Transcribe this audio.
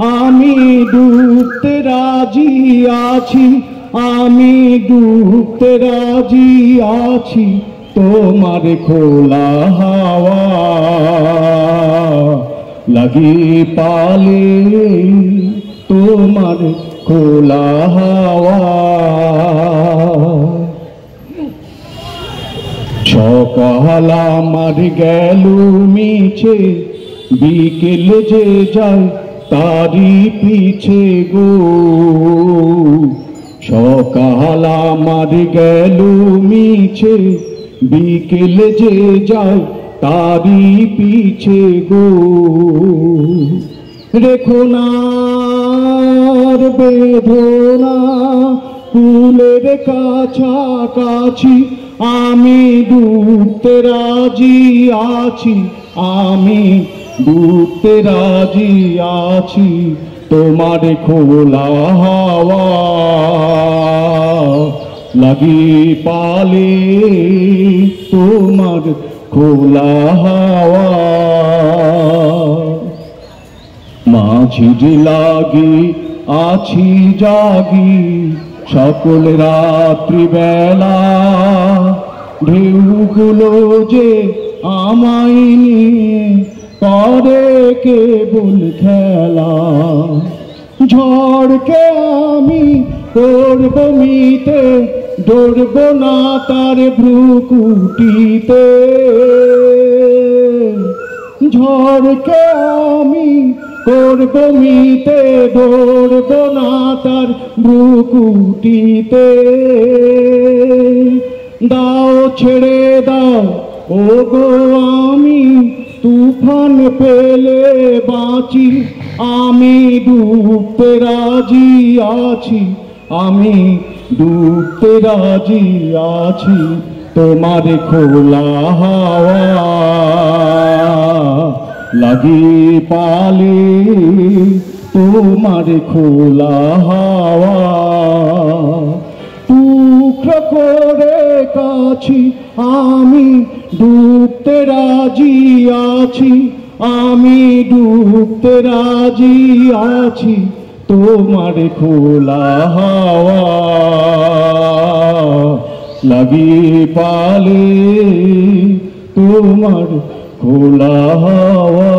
আমি ডুবতে রাজি আছি, আমি ডুবতে রাজি আছি তোমার খোলা হাওয়া লাগি পালে, তোমার খোলা হাওয়া। সকাল আমার গেল মিছে, বিকেল যে যায় তারি পিছে গো। সকাল আমার গেল মিছে, বিকেল যে যায় তারি পিছে গো। রেখো না বেদনা ফুলের কাছাকাছি, আমি ডুবতে রাজি আছি, আমি ডুবতে রাজি আছি তোমার খোলা হাওয়া লাগি পালে, তোমার খোলা হাওয়া। মাঝির লাগি আছি জাগি সকল রাত্রি বেলা, ঢেউগুলো যে আমায় নিয়ে করে কেবল খেলা। ঝড়কে আমি করব মিতে, ডরব না তার ভ্রুকুটিতে। ঝড়কে আমি করব মিতে, ডরব না তার ভ্রুকুটিতে। দাও ছেড়ে দাও ও গো আমি তুফান পেলে বাঁচি, আমি ডুবতে রাজি আছি, আমি ডুবতে রাজি আছি তোমার খোলা হাওয়া লাগি পালে, তোমার খোলা হাওয়া। টুকরো করে কাছি আমি ডুবতে রাজি আছি, আমি ডুবতে রাজি আছি তোমার খোলা হাওয়া লাগি পালে, তোমার খোলা হাওয়া।